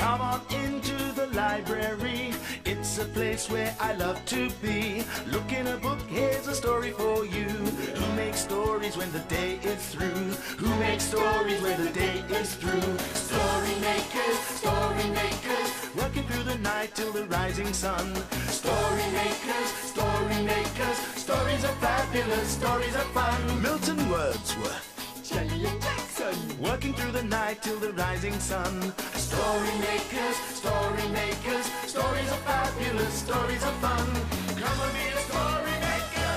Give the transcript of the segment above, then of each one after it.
Come on into the library. It's a place where I love to be. Look in a book, here's a story for you. Who makes stories when the day is through? Who makes stories when the day is through? Story makers, working through the night till the rising sun. Story makers, stories are fabulous, stories are fun. Milton Wordsworth, Shelley and Jackson, working through the night till the rising sun. Story makers, stories are fabulous, stories are fun. Come and be a story maker.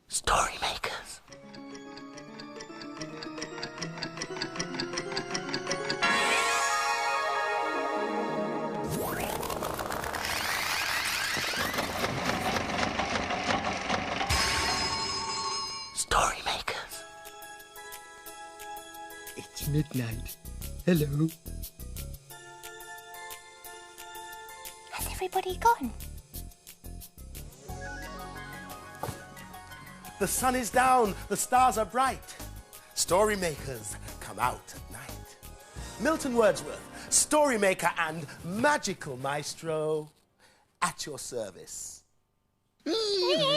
Story makers. Story makers. It's midnight. Hello. has everybody gone? The sun is down, the stars are bright. Story makers come out at night. Milton Wordsworth, story maker and magical maestro, at your service. Hey!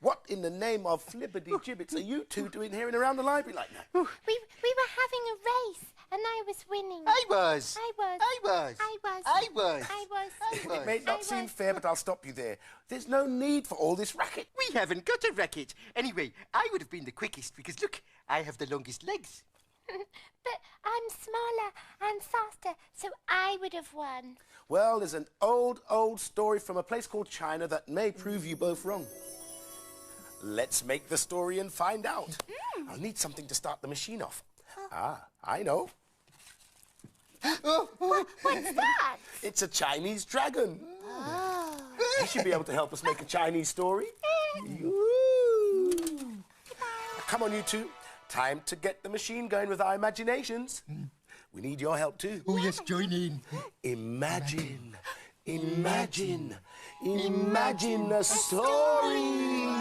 What in the name of flibbity-gibbets are you two doing here and around the library like that? We were having a race, and I was winning. I was. It may not seem fair, but I'll stop you there. There's no need for all this racket. We haven't got a racket. Anyway, I would have been the quickest because, look, I have the longest legs. But I'm smaller and faster, so I would have won. Well, there's an old story from a place called China that may prove you both wrong. Let's make the story and find out. I'll need something to start the machine off. I know. What's that? It's a Chinese dragon. Oh. You should be able to help us make a Chinese story. Ooh. Come on, you two. Time to get the machine going with our imaginations. We need your help too. Oh, yes, join in. Imagine a story.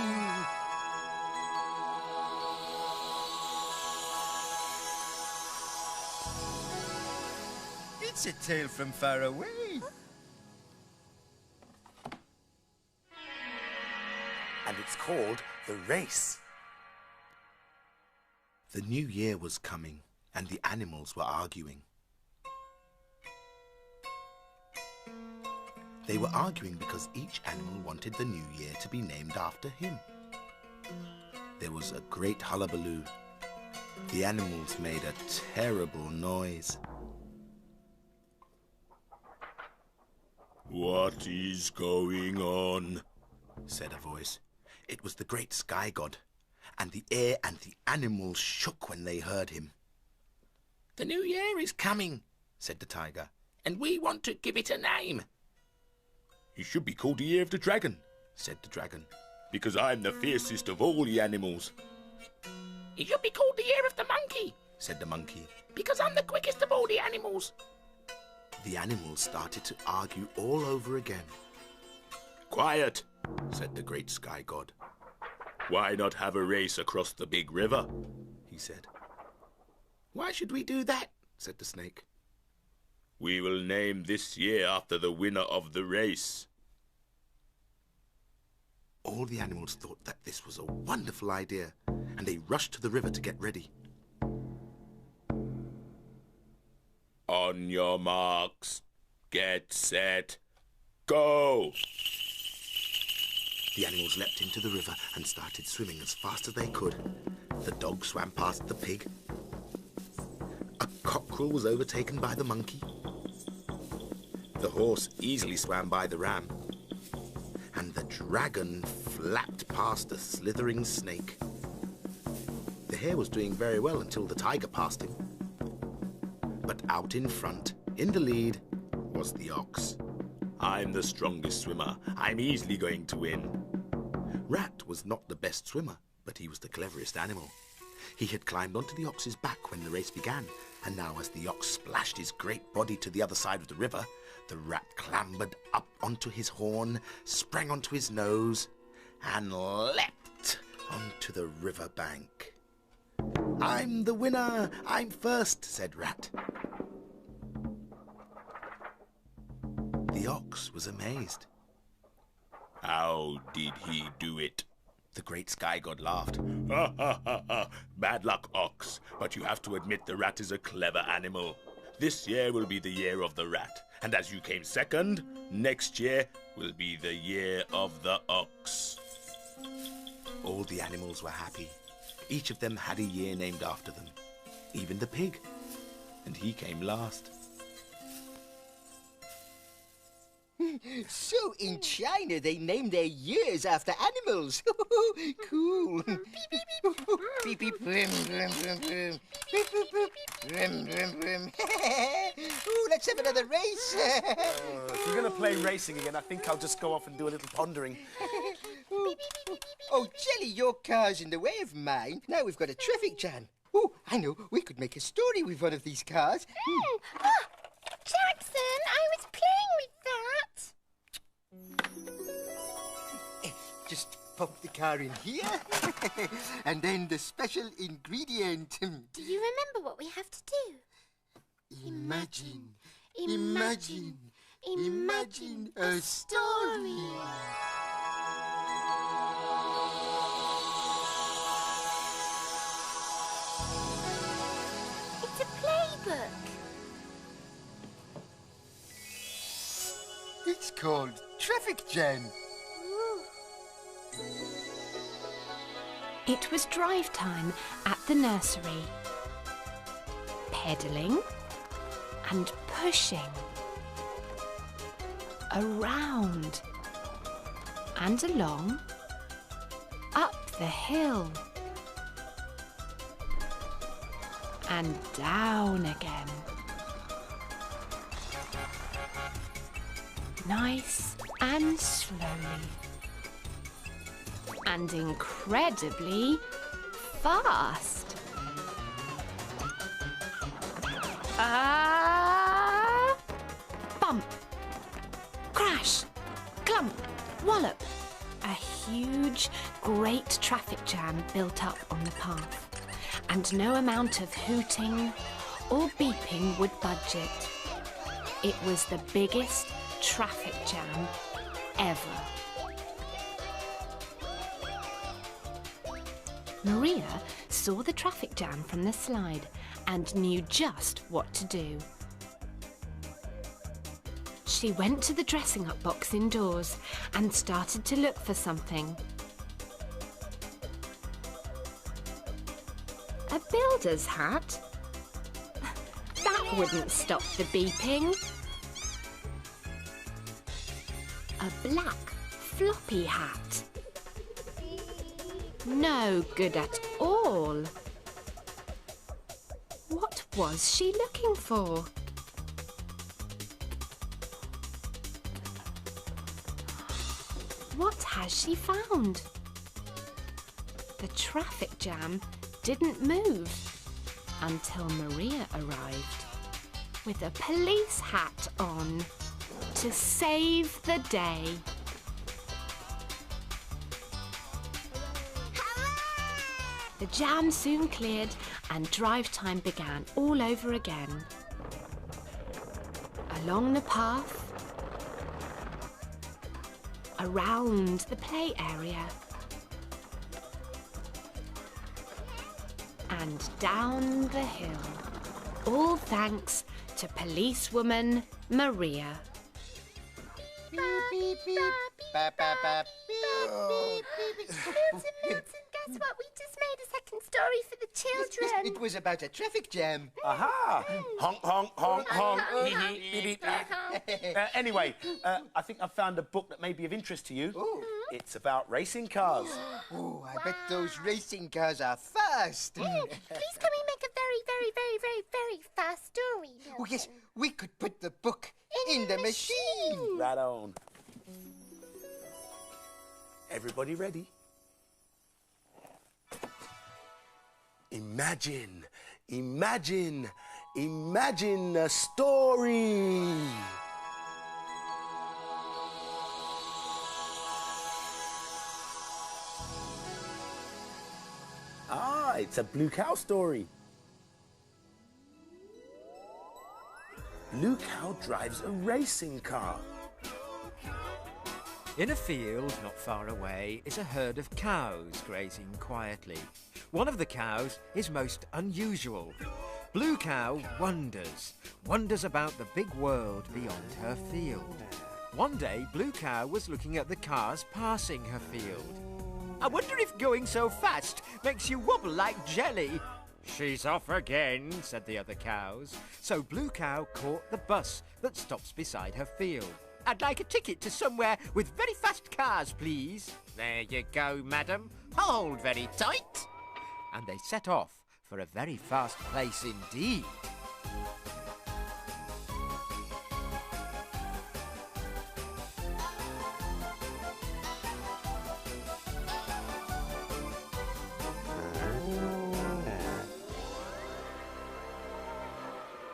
It's a tale from far away. And it's called The Race. The new year was coming, and the animals were arguing. They were arguing because each animal wanted the new year to be named after him. There was a great hullabaloo. The animals made a terrible noise. "What is going on?" said a voice. It was the great sky god, and the air and the animals shook when they heard him. "The new year is coming," said the tiger, "and we want to give it a name." "It should be called the Year of the Dragon," said the dragon. "because I'm the fiercest of all the animals." "It should be called the Year of the Monkey," said the monkey, "because I'm the quickest of all the animals." The animals started to argue all over again. "Quiet," said the great sky god. "Why not have a race across the big river?" he said. "Why should we do that?" said the snake. "We will name this year after the winner of the race." All the animals thought that this was a wonderful idea, and they rushed to the river to get ready. On your marks, get set, go! The animals leapt into the river and started swimming as fast as they could. The dog swam past the pig. A cockerel was overtaken by the monkey. The horse easily swam by the ram. And the dragon flapped past a slithering snake. The hare was doing very well until the tiger passed him. But out in front, in the lead, was the ox. I'm the strongest swimmer. I'm easily going to win. Rat was not the best swimmer, but he was the cleverest animal. He had climbed onto the ox's back when the race began, and now as the ox splashed his great body to the other side of the river, The rat clambered up onto his horn, sprang onto his nose, and leapt onto the river bank. "I'm the winner! I'm first," said Rat. The ox was amazed. How did he do it? The great sky god laughed. Ha ha ha ha! Bad luck, ox. But you have to admit the rat is a clever animal. This year will be the year of the rat. And as you came second, next year will be the year of the ox. All the animals were happy. Each of them had a year named after them. Even the pig. And he came last. So in China they name their years after animals. Cool. Beep beep. Brim brim brim brim. Beep beep beep. Brim brim brim. Ooh, let's have another race. If you're going to play racing again, I think I'll just go off and do a little pondering. Oh, Jelly, your car's in the way of mine. Now we've got a traffic jam. Oh, I know. We could make a story with one of these cars. Ah, Jackson, I was playing with that. Just pop the car in here. And then the special ingredient. Do you remember what we have to do? Imagine story. a story. It's a playbook. It's called Traffic Jam. It was drive time at the nursery. Pedalling and pushing. Around and along. Up the hill. And down again. Nice and slowly. And incredibly fast. Bump. Crash. Clump. Wallop. A huge, great traffic jam built up on the path. And no amount of hooting or beeping would budge it. It was the biggest traffic jam ever. Maria saw the traffic jam from the slide and knew just what to do. She went to the dressing up box indoors and started to look for something. A builder's hat? That wouldn't stop the beeping. A black floppy hat. No good at all. What was she looking for? What has she found? The traffic jam didn't move until Maria arrived with a police hat on to save the day. The jam soon cleared and drive time began all over again. Along the path, around the play area, and down the hill, all thanks to policewoman Maria. Beep, beep, beep. Ba, ba, ba, beep. Milton, guess what? We just made a second story for the children. It was about a traffic jam. Aha! Honk, honk, honk, honk. Beep, beep, beep. Anyway, I think I've found a book that may be of interest to you. Ooh. It's about racing cars. Oh, I bet those racing cars are fast. Please, can we make a very, very, very, very, very fast story, Milton? Oh, yes, we could put the book in the machine. Right on. Everybody ready? Imagine, imagine, imagine a story. It's a Blue Cow story. Blue Cow drives a racing car. In a field not far away is a herd of cows grazing quietly. One of the cows is most unusual. Blue Cow wonders about the big world beyond her field. One day, Blue Cow was looking at the cars passing her field. I wonder if going so fast makes you wobble like jelly. She's off again, said the other cows. So Blue Cow caught the bus that stops beside her field. I'd like a ticket to somewhere with very fast cars, please. There you go, madam. Hold very tight. And they set off for a very fast place indeed.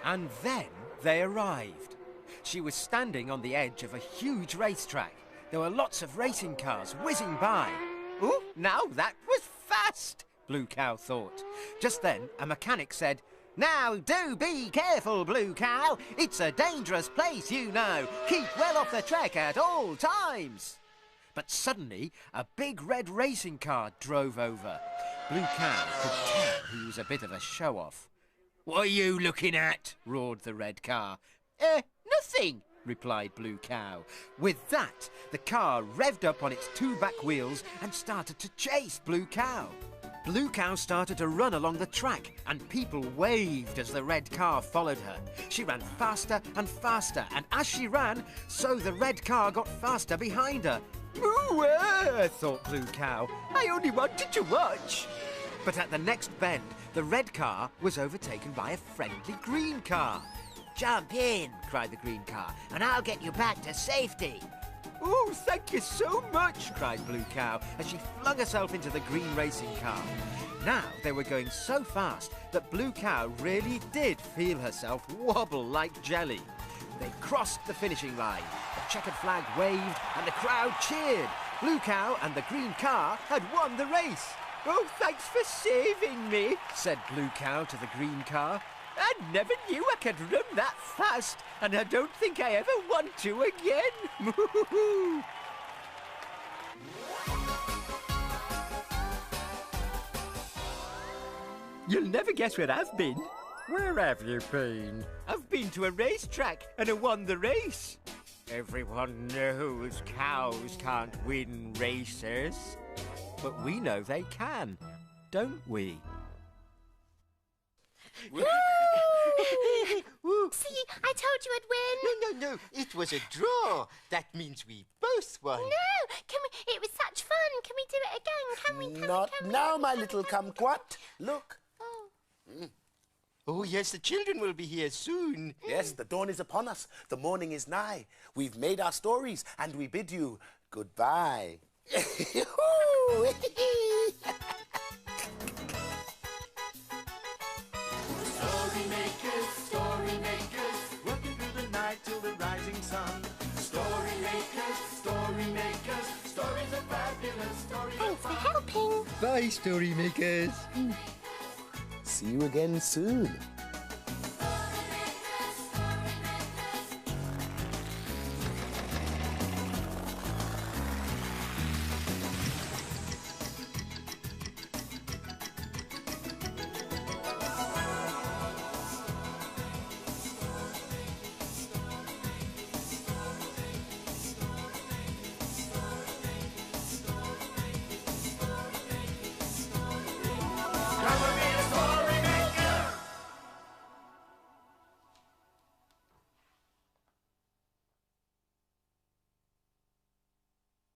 And then they arrived. She was standing on the edge of a huge racetrack. There were lots of racing cars whizzing by. Ooh, now that was fast, Blue Cow thought. Just then, a mechanic said, "Now do be careful, Blue Cow. It's a dangerous place, you know. Keep well off the track at all times." But suddenly, a big red racing car drove over. Blue Cow could tell he was a bit of a show-off. "What are you looking at?" roared the red car. Nothing," replied Blue Cow. With that, the car revved up on its two back wheels and started to chase Blue Cow. Blue Cow started to run along the track, and people waved as the red car followed her. She ran faster and faster, and as she ran, so the red car got faster behind her. "Ooh, thought Blue Cow. I only wanted to watch." But at the next bend, the red car was overtaken by a friendly green car. "Jump in," cried the green car, "and I'll get you back to safety." "Oh, thank you so much," cried Blue Cow as she flung herself into the green racing car. Now they were going so fast that Blue Cow really did feel herself wobble like jelly. They crossed the finishing line. The checkered flag waved and the crowd cheered. Blue Cow and the green car had won the race. "Oh, thanks for saving me," said Blue Cow to the green car. "I never knew I could run that fast, and I don't think I ever want to again." You'll never guess where I've been. Where have you been? I've been to a racetrack and I won the race. Everyone knows cows can't win races. But we know they can, don't we? See, I told you I'd win. No, it was a draw. That means we both won. No, can we? It was such fun. Can we do it again? Can we? Not now, my little kumquat. Look. Oh. Oh, yes, the children will be here soon. Yes, the dawn is upon us. The morning is nigh. We've made our stories, and we bid you goodbye. Story makers, working through the night till the rising sun. Story makers, stories are fabulous, stories are Thanks for helping. Bye, story makers. See you again soon.